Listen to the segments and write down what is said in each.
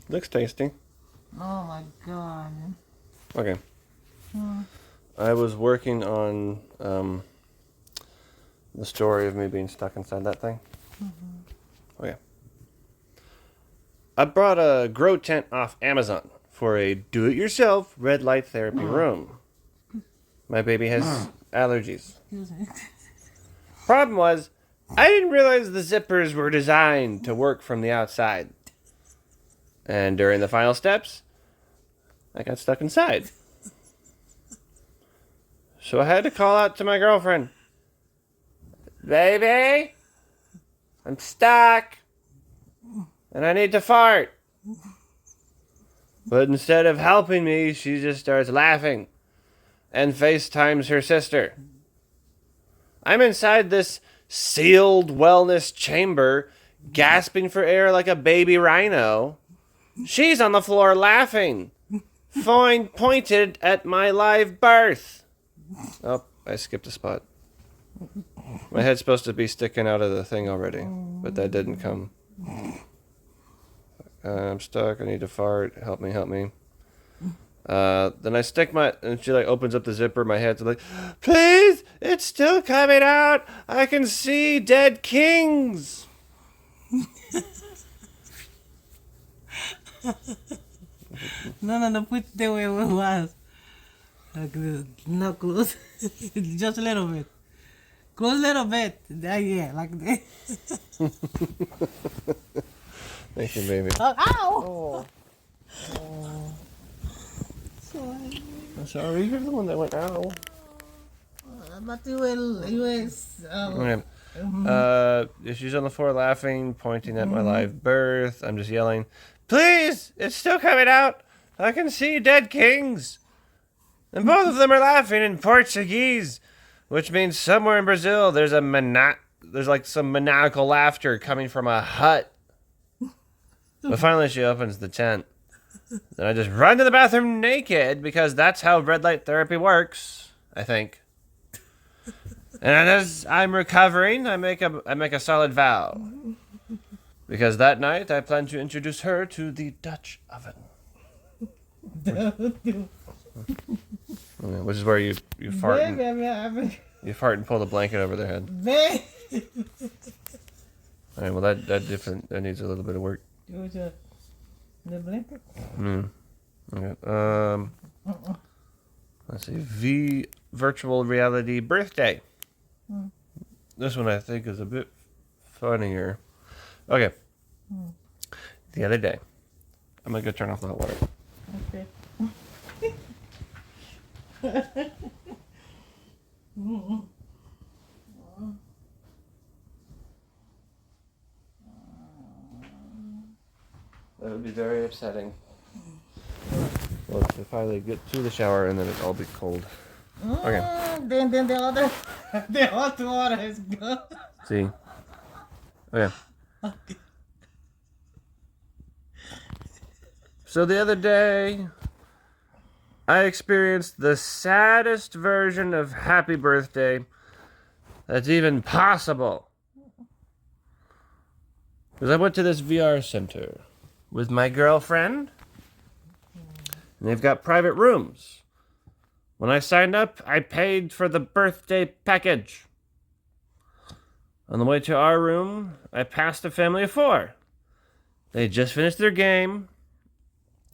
Looks tasty. Oh my god. Okay. I was working on the story of me being stuck inside that thing. Okay. I brought a grow tent off Amazon for a do-it-yourself red light therapy room. My baby has allergies. Excuse me. Problem was, I didn't realize the zippers were designed to work from the outside. And during the final steps, I got stuck inside. So I had to call out to my girlfriend. Baby, I'm stuck. And I need to fart. But instead of helping me, she just starts laughing and FaceTimes her sister. I'm inside this sealed wellness chamber, gasping for air like a baby rhino. She's on the floor laughing, pointed at my live birth. Oh, I skipped a spot. My head's supposed to be sticking out of the thing already, but that didn't come. I'm stuck. I need to fart. Help me, help me. Then I stick and she like opens up the zipper. My head's like, please, it's still coming out. I can see dead kings. No, put the way it was. Like this. No, close. Just a little bit. Close a little bit. Yeah, like that. Thank you, baby. Ow! Sorry. I'm sorry, you're the one that went ow. But you will, Okay. She's on the floor laughing, pointing at my live birth. I'm just yelling, please, it's still coming out. I can see dead kings. And both of them are laughing in Portuguese, which means somewhere in Brazil there's like some maniacal laughter coming from a hut. But finally she opens the tent. Then I just run to the bathroom naked because that's how red light therapy works, I think. And as I'm recovering, I make a solid vow. Because that night I plan to introduce her to the Dutch oven. Which is where you fart you fart and pull the blanket over their head. All right, well that needs a little bit of work. The blanket? Okay. Let's see. Virtual reality birthday. This one I think is a bit funnier. Okay. The other day, I'm gonna go turn off the hot water. Okay. That would be very upsetting. Well, to finally get to the shower and then it'll all be cold. Okay. Then the other, the hot water is gone. See? Okay. So the other day, I experienced the saddest version of happy birthday that's even possible. Because I went to this VR center with my girlfriend, and they've got private rooms. When I signed up, I paid for the birthday package. On the way to our room, I passed a family of 4. They had just finished their game,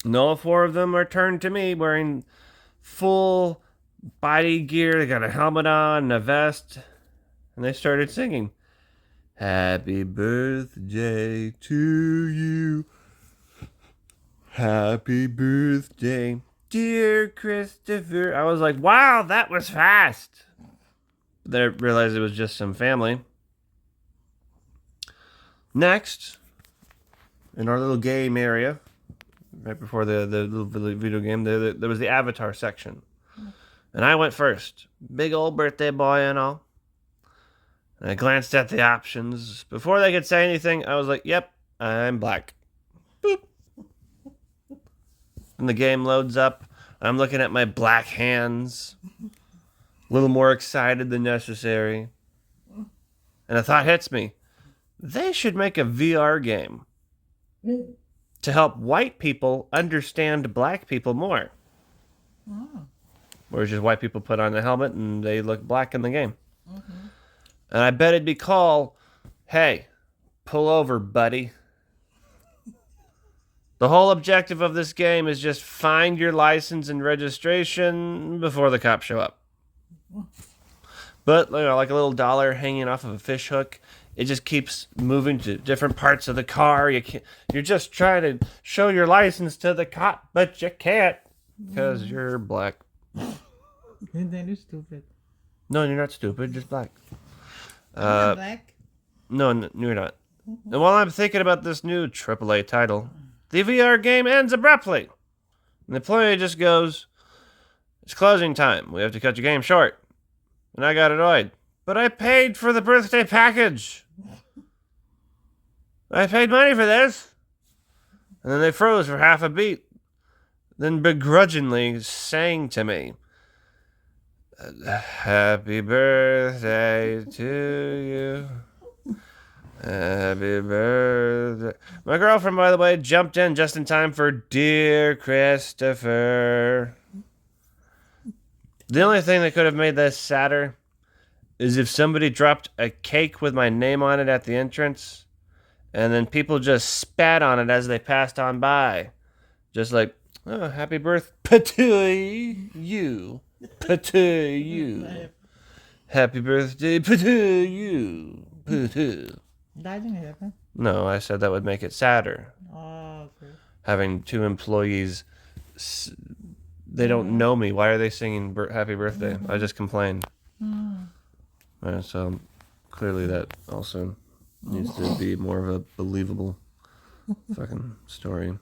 and all 4 of them are turned to me wearing full body gear. They got a helmet on and a vest, and they started singing, "Happy birthday to you. Happy birthday, dear Christopher." I was like, wow, that was fast. Then I realized it was just some family. Next, in our little game area, right before the little video game, there was the avatar section. And I went first. Big old birthday boy and all. And I glanced at the options. Before they could say anything, I was like, yep, I'm black. Boop. And the game loads up. I'm looking at my black hands. A little more excited than necessary. And a thought hits me. They should make a VR game. to help white people understand black people more. Whereas just white people put on a helmet and they look black in the game. And I bet it'd be called, hey, pull over, buddy. The whole objective of this game is just find your license and registration before the cops show up. But, like a little dollar hanging off of a fish hook, it just keeps moving to different parts of the car. You're just trying to show your license to the cop, but you can't because you're black. And then you're stupid. No, you're not stupid, just black. I'm black. No, you're not. And while I'm thinking about this new AAA title, the VR game ends abruptly. And the employee just goes, it's closing time. We have to cut your game short. And I got annoyed. But I paid for the birthday package. I paid money for this. And then they froze for half a beat. Then begrudgingly sang to me, happy birthday to you. Happy birthday. My girlfriend, by the way, jumped in just in time for Dear Christopher. The only thing that could have made this sadder is if somebody dropped a cake with my name on it at the entrance, and then people just spat on it as they passed on by. Just like, oh, happy birthday to you. To you. Happy birthday to you. That didn't happen. No, I said that would make it sadder. Oh, okay. Having two employees, they don't know me. Why are they singing happy birthday? I just complained. So clearly that also needs to be more of a believable fucking story.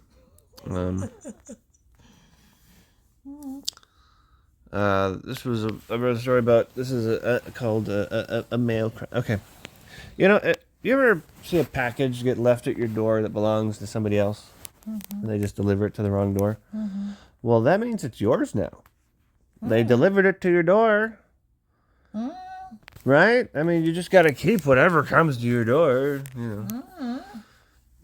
This was I wrote a story about, this is called a mail crime. Okay. You know, you ever see a package get left at your door that belongs to somebody else? And they just deliver it to the wrong door? Well, that means it's yours now. They delivered it to your door. Right? I mean, you just got to keep whatever comes to your door, you know.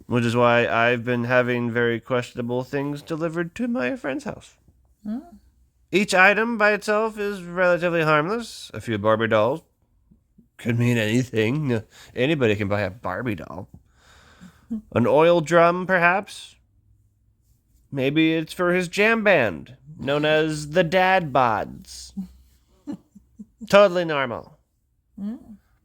Which is why I've been having very questionable things delivered to my friend's house. Each item by itself is relatively harmless. A few Barbie dolls. Could mean anything. Anybody can buy a Barbie doll. An oil drum, perhaps. Maybe it's for his jam band, known as the Dad Bods. Totally normal.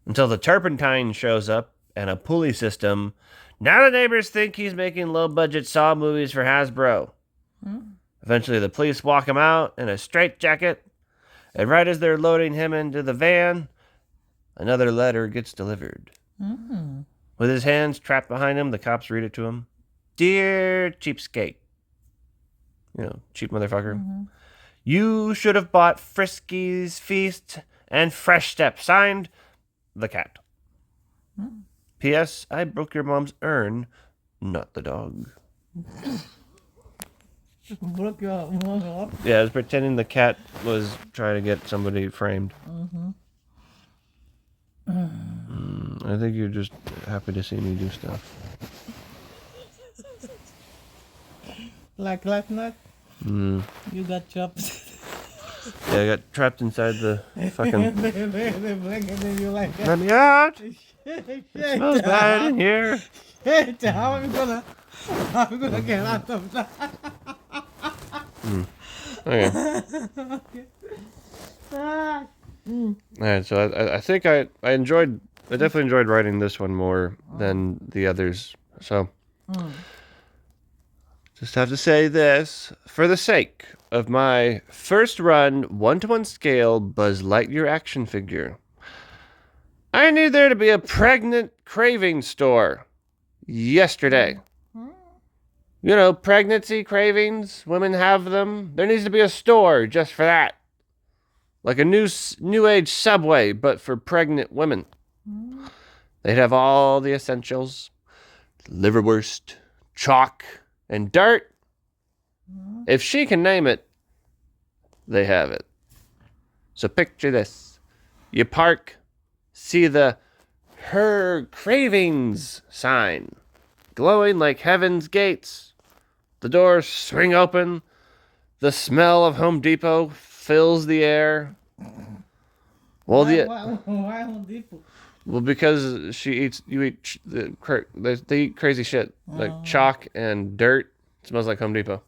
Until the turpentine shows up and a pulley system. Now the neighbors think he's making low-budget Saw movies for Hasbro. Eventually the police walk him out in a straitjacket, and right as they're loading him into the van, another letter gets delivered. With his hands trapped behind him, the cops read it to him. Dear cheapskate. You know, cheap motherfucker. You should have bought Frisky's Feast and Fresh Step. Signed, the cat. P.S. I broke your mom's urn, not the dog. Broke your mom up. Yeah, I was pretending the cat was trying to get somebody framed. I think you're just happy to see me do stuff. Like last night? You got chopped. Yeah, I got trapped inside the fucking... They blink and then you like, Let me out! shit, It smells bad in here. shit, how am I gonna get out of that? Okay. Alright, so I think I definitely enjoyed writing this one more than the others. So, just have to say this, for the sake of my first run 1-to-1 scale Buzz Lightyear action figure, I need there to be a pregnant craving store yesterday. You know, pregnancy cravings, women have them. There needs to be a store just for that. Like a new age Subway, but for pregnant women. They'd have all the essentials. Liverwurst, chalk, and dirt. If she can name it, they have it. So picture this. You park, see the Her Cravings sign, glowing like heaven's gates. The doors swing open. The smell of Home Depot fills the air. Well, Why Home Depot? well, because they eat crazy shit like chalk and dirt. It smells like Home Depot.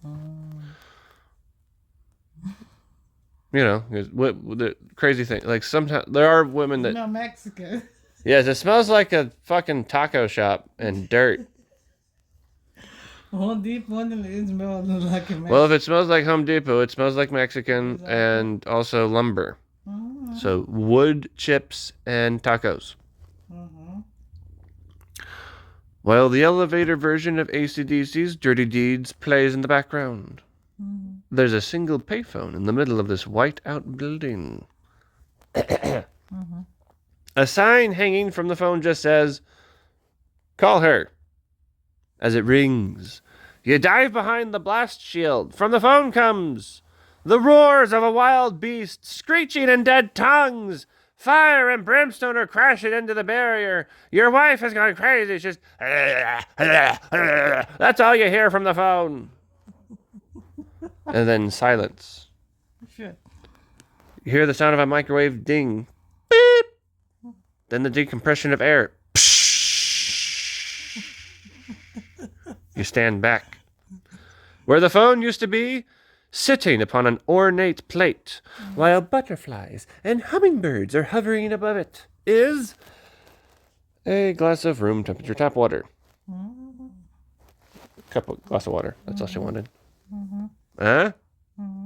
You know, what the crazy thing. Like sometimes there are women that. No, Mexican. Yes, it smells like a fucking taco shop and dirt. Home Depot it smells like a Mexican. Well, if it smells like Home Depot, it smells like Mexican and also lumber. So wood, chips, and tacos. While the elevator version of AC/DC's Dirty Deeds plays in the background, there's a single payphone in the middle of this white-out building. A sign hanging from the phone just says, "Call her." As it rings, you dive behind the blast shield. From the phone comes the roars of a wild beast, screeching in dead tongues. Fire and brimstone are crashing into the barrier. Your wife has gone crazy. She's just... That's all you hear from the phone. And then silence. Shit. You hear the sound of a microwave ding. Beep. Then the decompression of air. You stand back. Where the phone used to be, sitting upon an ornate plate, while butterflies and hummingbirds are hovering above it, is a glass of room temperature tap water. Glass of water. That's all she wanted. Huh?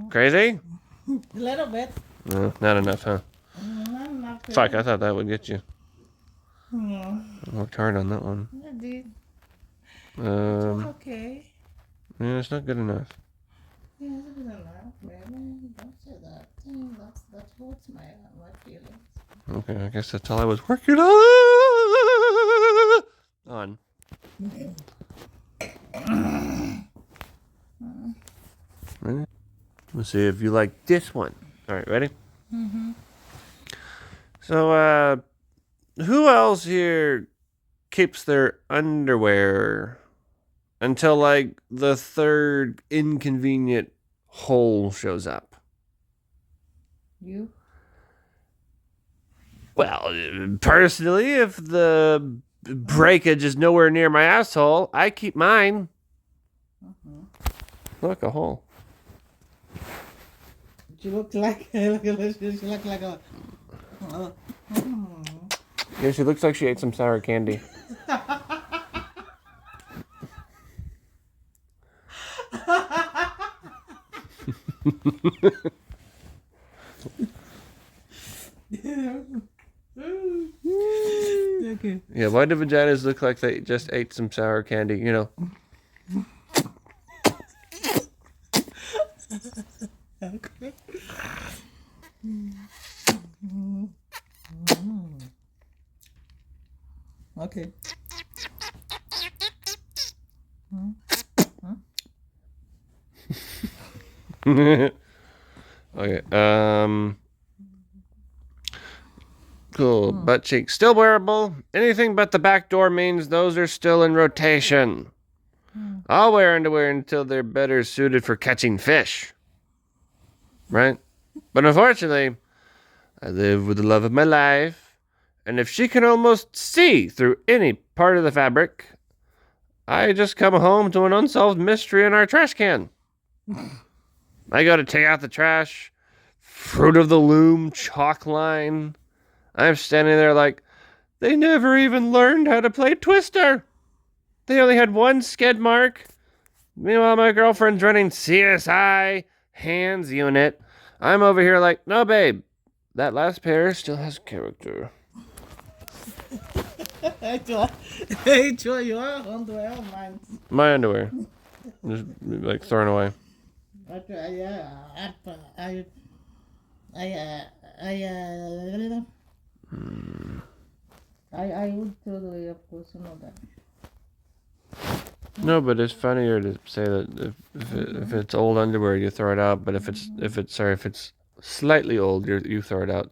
Crazy? A little bit. No, not enough, huh? Not enough. Fuck, I thought that would get you. No. I worked hard on that one. I did. Yeah, Okay. it's not good enough. Yeah, it's good enough, baby. Don't say that. That hurts my feelings. Okay, I guess that's all I was working on. Ready? Let's see if you like this one. All right, ready? So, who else here keeps their underwear until, like, the third inconvenient hole shows up? You? Well, personally, if the breakage is nowhere near my asshole, I keep mine. Look, a hole. She looks like she looks like a. Yeah, she looks like she ate some sour candy. Okay. Yeah, why do vaginas look like they just ate some sour candy? You know. Okay. Okay. Okay. Cool. Butt cheeks still wearable. Anything but the back door means those are still in rotation. I'll wear underwear until they're better suited for catching fish. Right? But unfortunately, I live with the love of my life, and if she can almost see through any part of the fabric, I just come home to an unsolved mystery in our trash can. I go to take out the trash. Fruit of the Loom chalk line. I'm standing there like, they never even learned how to play Twister. They only had one skid mark. Meanwhile, my girlfriend's running CSI, hands unit. I'm over here like, no, babe. That last pair still has character. Hey, Joy, your underwear, mine. My underwear. Just like thrown away. I would totally, of course, know that. No, but it's funnier to say that if it's old underwear, you throw it out. But if it's slightly old, you throw it out.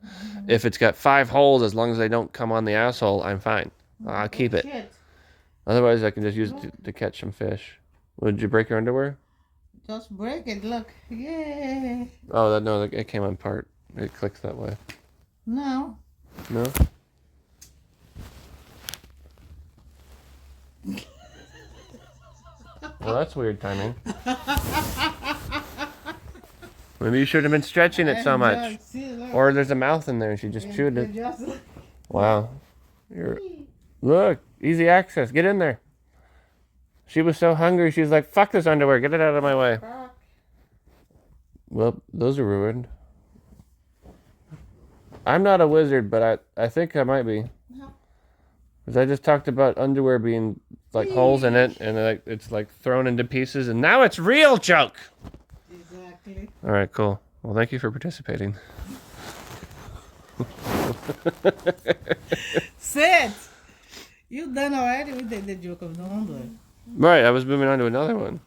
If it's got 5 holes, as long as they don't come on the asshole, I'm fine. I'll keep it. Shit. Otherwise, I can just use it to catch some fish. What, did you break your underwear? Just break it. Look. Yeah. Oh, no, it came on part. It clicks that way. No. No? Well, that's weird timing. Maybe you should have been stretching it so much. Or there's a mouth in there and she just chewed it. Wow. Look, easy access. Get in there. She was so hungry, she's like, fuck this underwear. Get it out of my way. Well, those are ruined. I'm not a wizard, but I think I might be. Because I just talked about underwear being like holes in it, and it's like thrown into pieces, and now it's real joke. Exactly. All right, cool. Well, thank you for participating. Sid, you done already with the joke of the underwear. Right, I was moving on to another one.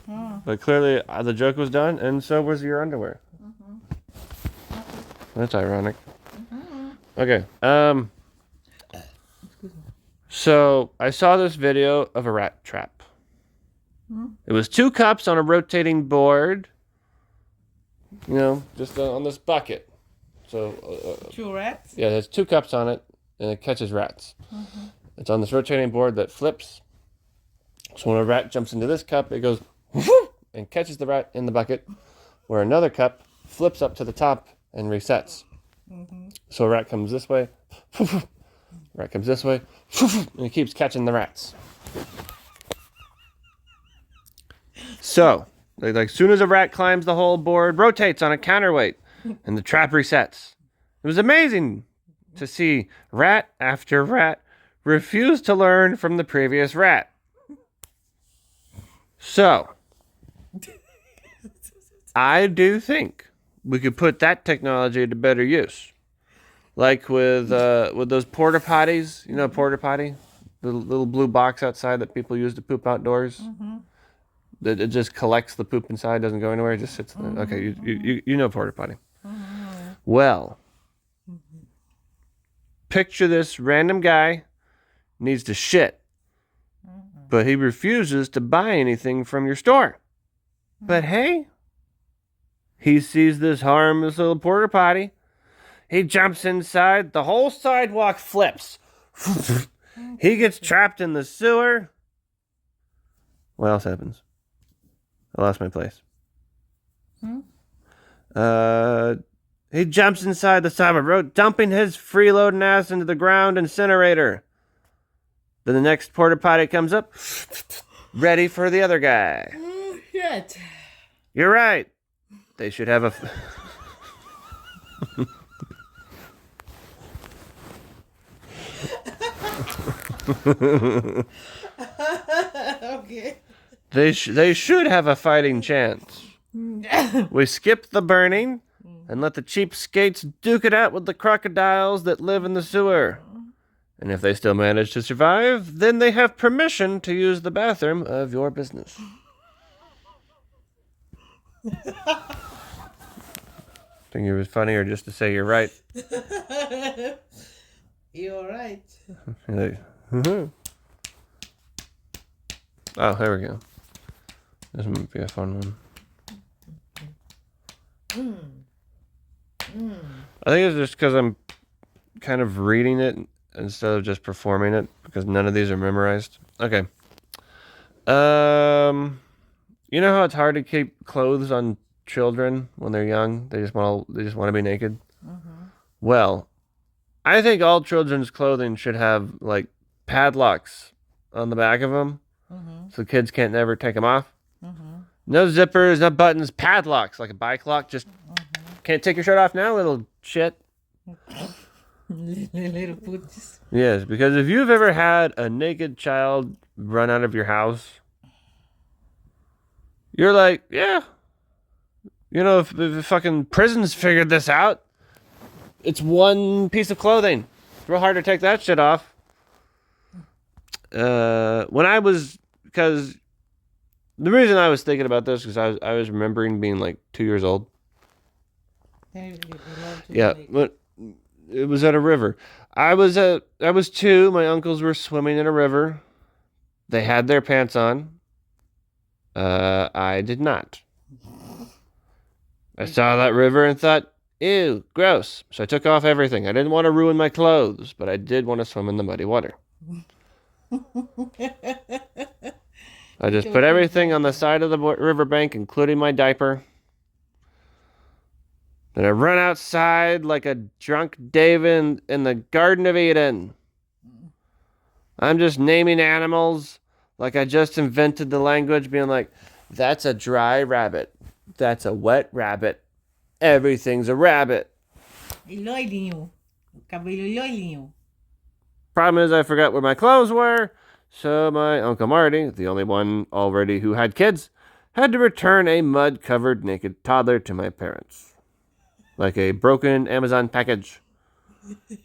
Oh. But clearly the joke was done, and so was your underwear. That's ironic. Okay. So I saw this video of a rat trap. It was 2 cups on a rotating board. You know, just on this bucket. So 2 rats? yeah, there's 2 cups on it, and it catches rats. It's on this rotating board that flips. So when a rat jumps into this cup, it goes and catches the rat in the bucket, where another cup flips up to the top and resets. So a rat comes this way, rat comes this way, and it keeps catching the rats. So, like soon as a rat climbs, the whole board rotates on a counterweight, and the trap resets. It was amazing to see rat after rat refuse to learn from the previous rat. So, I do think we could put that technology to better use. Like with those porta potties, you know, porta potty, the little blue box outside that people use to poop outdoors. It just collects the poop inside, doesn't go anywhere, it just sits there. Okay, you know porta potty. Well, picture this random guy needs to shit, but he refuses to buy anything from your store. But hey, he sees this harmless little porta potty. He jumps inside. The whole sidewalk flips. He gets trapped in the sewer. What else happens? I lost my place. He jumps inside the side of a road, dumping his freeloading ass into the ground incinerator. Then the next porta potty comes up, ready for the other guy. Shit. You're right. They should have a... Okay. They should have a fighting chance. We skip the burning and let the cheapskates duke it out with the crocodiles that live in the sewer. And if they still manage to survive, then they have permission to use the bathroom of your business. Think it was funnier just to say you're right. You're right. You're like, oh, there we go. This might be a fun one. I think it's just because I'm kind of reading it instead of just performing it, because none of these are memorized. Okay. You know how it's hard to keep clothes on children when they're young? They just want to be naked. Well, I think all children's clothing should have like padlocks on the back of them, so kids can't never take them off. No zippers, no buttons, padlocks, like a bike lock. Just can't take your shirt off now, little shit. Little pooties. Yes, because if you've ever had a naked child run out of your house, you're like, yeah. You know, if fucking prisons figured this out, it's one piece of clothing. It's real hard to take that shit off. Because the reason I was thinking about this is I was remembering being like 2 years old. Yeah, but it was at a river. I was 2. My uncles were swimming in a river. They had their pants on. I did not. I saw that river and thought, ew, gross. So I took off everything. I didn't want to ruin my clothes, but I did want to swim in the muddy water. I just put everything on the side of the riverbank, including my diaper. Then I run outside like a drunk David in the Garden of Eden. I'm just naming animals like I just invented the language, being like, that's a dry rabbit. That's a wet rabbit. Everything's a rabbit. Loirinho. O cabelo loirinho. Problem is, I forgot where my clothes were, so my Uncle Marty, the only one already who had kids, had to return a mud-covered naked toddler to my parents. Like a broken Amazon package.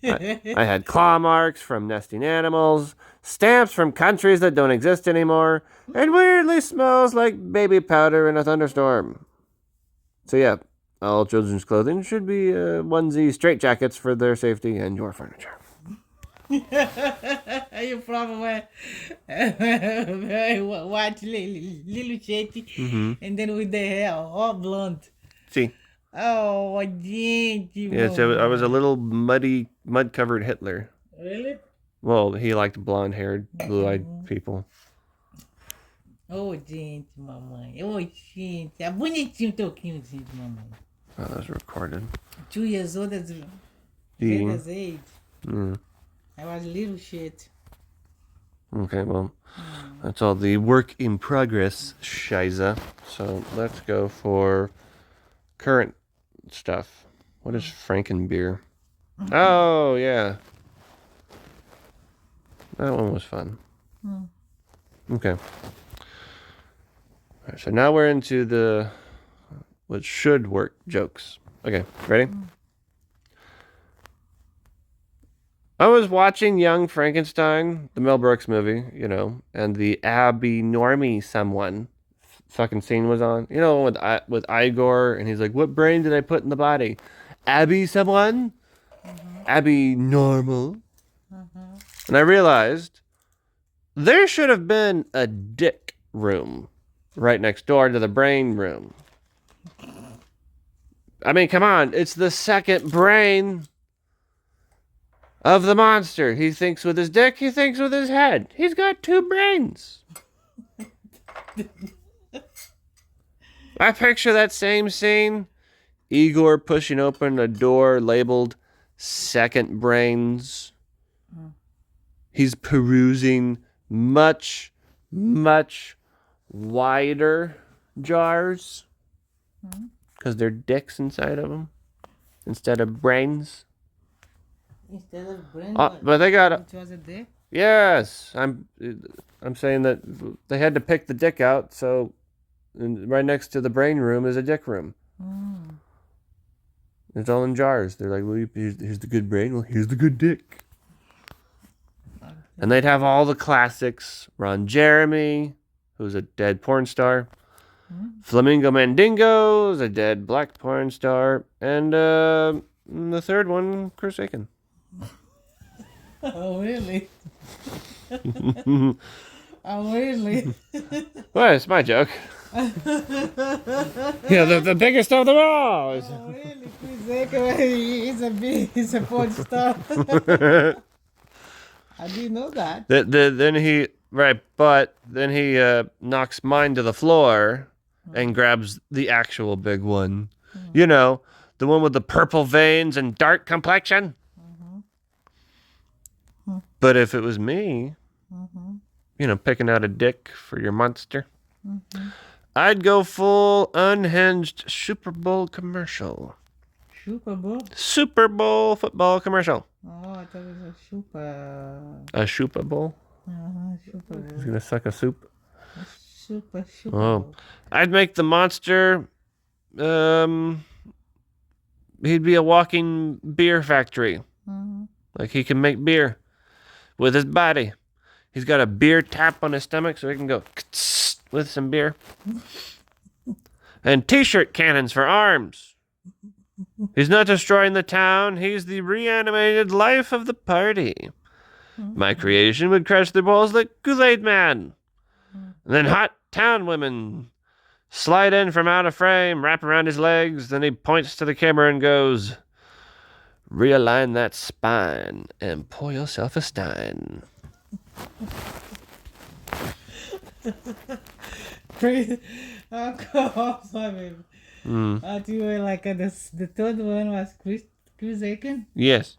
I had claw marks from nesting animals, stamps from countries that don't exist anymore, and weirdly smells like baby powder in a thunderstorm. So yeah, all children's clothing should be onesie straitjackets for their safety and your furniture. You probably watch little shady, and then with the hair all blonde. See? Oh, gente. Yeah, so I was a little mud-covered Hitler. Really? Well, he liked blonde-haired, blue-eyed people. Oh, gente, mamãe. Oh, gente. É bonitinho o toquinho, gente, mamãe. Oh, that was recorded. 2 years old as Vega's age. I was little shit. Okay, well, that's all the work in progress, Shiza. So let's go for current stuff. What is Frankenbeer? Oh, yeah. That one was fun. Okay. All right, so now we're into the what should work jokes. Okay, ready? I was watching Young Frankenstein, the Mel Brooks movie, you know, and the Abby Normie someone fucking scene was on. You know, with Igor, and he's like, what brain did I put in the body? Abby someone? Abby normal? And I realized there should have been a dick room right next door to the brain room. I mean, come on, it's the second brain of the monster. He thinks with his dick, he thinks with his head. He's got 2 brains. I picture that same scene. Igor pushing open a door labeled Second Brains. He's perusing much, much wider jars. Because they're dicks inside of them. Instead of brains. Instead of brain, But they got it was a dick. Yes, I'm saying that they had to pick the dick out, so right next to the brain room is a dick room. It's all in jars. They're like, well, here's the good brain. Well, here's the good dick. And they'd have all the classics. Ron Jeremy, who's a dead porn star. Flamingo Mandingo is a dead black porn star. And the third one, Chris Aiken. Oh, really? Oh, really? Well, it's my joke. Yeah, the biggest of them all. Oh, really? Chris Aiken, he's a porn star. I didn't know that. Then he knocks mine to the floor and grabs the actual big one. You know, the one with the purple veins and dark complexion. But if it was me, you know, picking out a dick for your monster, I'd go full unhinged Super Bowl commercial. Super Bowl? Super Bowl football commercial. Oh, I thought it was a super. A Super Bowl? Super Bowl. He's gonna suck a soup. Super Oh, Bowl. I'd make the monster. He'd be a walking beer factory. Like he can make beer with his body. He's got a beer tap on his stomach, so he can go with some beer. And t-shirt cannons for arms. He's not destroying the town. He's the reanimated life of the party. My creation would crush their balls like Kool-Aid Man. And then hot town women slide in from out of frame, wrap around his legs. Then he points to the camera and goes, realign that spine and pour yourself a stein. Oh, come on, baby. You were like the third one was Chris Aiken. Yes.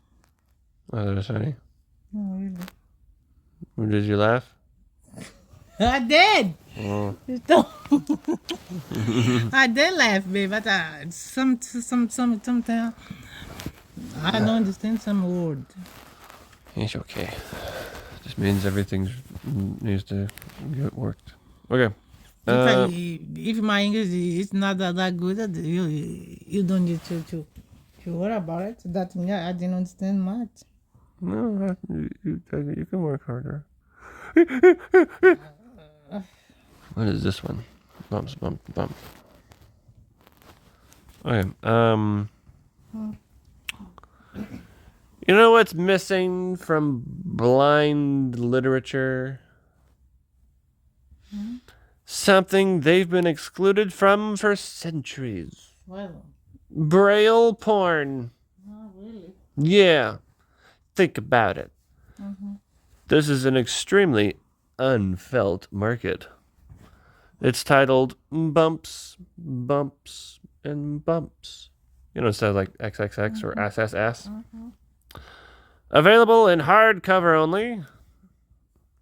Oh, that was funny. Oh, really? Did you laugh? I did. Oh. I did laugh, babe. But sometimes I don't understand some word. It's okay. Just means everything needs to get worked. Okay. If my English is not that good, you don't need to worry about it. That means I didn't understand much. No, you can work harder. What is this one? Bumps, bump, bump. Okay. You know what's missing from blind literature? Something they've been excluded from for centuries. Well, Braille porn. oh, really? Yeah. Think about it. This is an extremely unfelt market. It's titled Bumps, Bumps, and Bumps. You know, instead of like XXX or SSS. Available in hardcover only.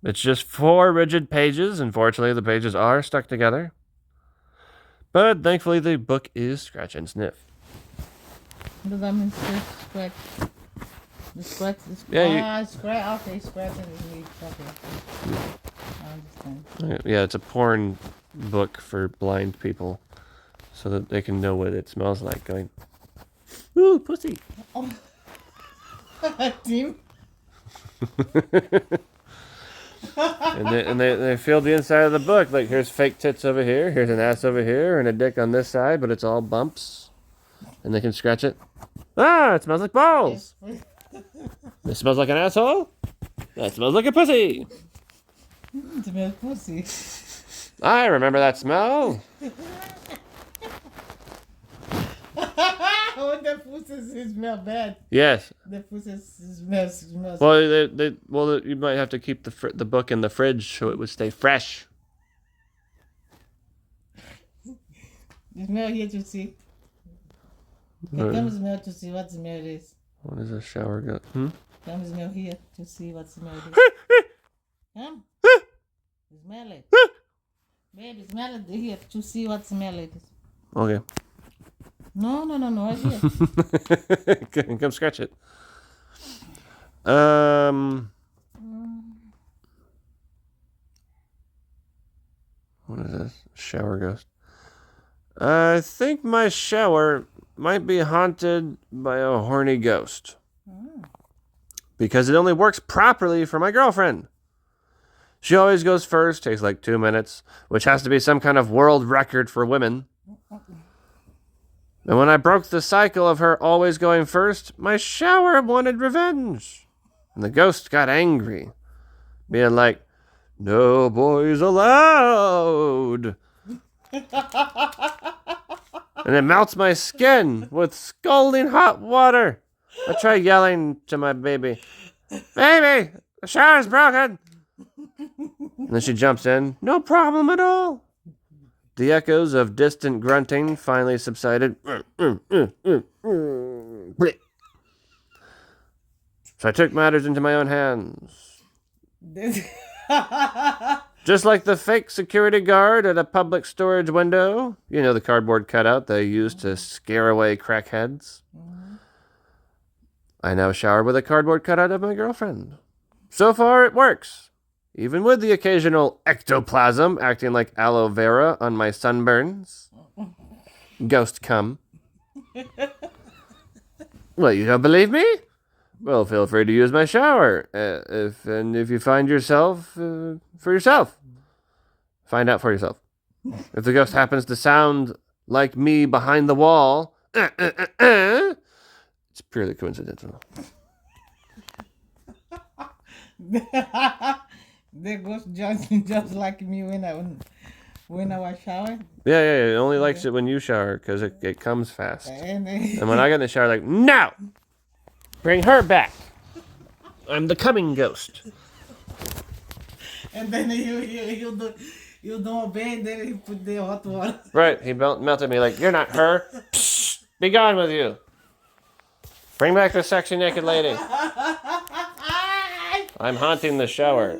It's just 4 rigid pages. Unfortunately, the pages are stuck together. But thankfully, the book is scratch and sniff. Does that mean scratch? The scratch? Yeah, scratch. Okay, scratch and read. Okay. I understand. Yeah, it's a porn book for blind people so that they can know what it smells like going, ooh, pussy. Oh. Team? And they feel the inside of the book. Like, here's fake tits over here, here's an ass over here, and a dick on this side, but it's all bumps. And they can scratch it. Ah, it smells like balls. It smells like an asshole. That smells like a pussy. It smells pussy. I remember that smell. Oh, the pussy smell bad. Yes. The pussy smells. Well, you might have to keep the book in the fridge so it would stay fresh. You smell here to see. Come smell to see what smell it is. What is a shower gun? Come smell here to see what smell it is. Come. Smell it. Baby, smell it here to see what smell it is. Okay. No, right here. Come scratch it. What is this? Shower ghost. I think my shower might be haunted by a horny ghost. Because it only works properly for my girlfriend. She always goes first, takes like 2 minutes, which has to be some kind of world record for women. And when I broke the cycle of her always going first, my shower wanted revenge. And the ghost got angry, being like, no boys allowed. And it melts my skin with scalding hot water. I try yelling to my baby, baby, the shower's broken. And then she jumps in, no problem at all. The echoes of distant grunting finally subsided. So I took matters into my own hands. Just like the fake security guard at a public storage window. You know, the cardboard cutout they use to scare away crackheads. I now shower with a cardboard cutout of my girlfriend. So far, it works. Even with the occasional ectoplasm acting like aloe vera on my sunburns. Ghost cum. Well, you don't believe me? Well, feel free to use my shower. If you find yourself, for yourself. Find out for yourself. If the ghost happens to sound like me behind the wall, it's purely coincidental. The ghost just like me when I was showering. Yeah, it only likes it when you shower because it comes fast. And And when I get in the shower, like, no! Bring her back! I'm the coming ghost. and then you don't obey, and then you put the hot water. Right, he melted me like, you're not her. Psst, be gone with you. Bring back the sexy naked lady. I'm haunting the shower.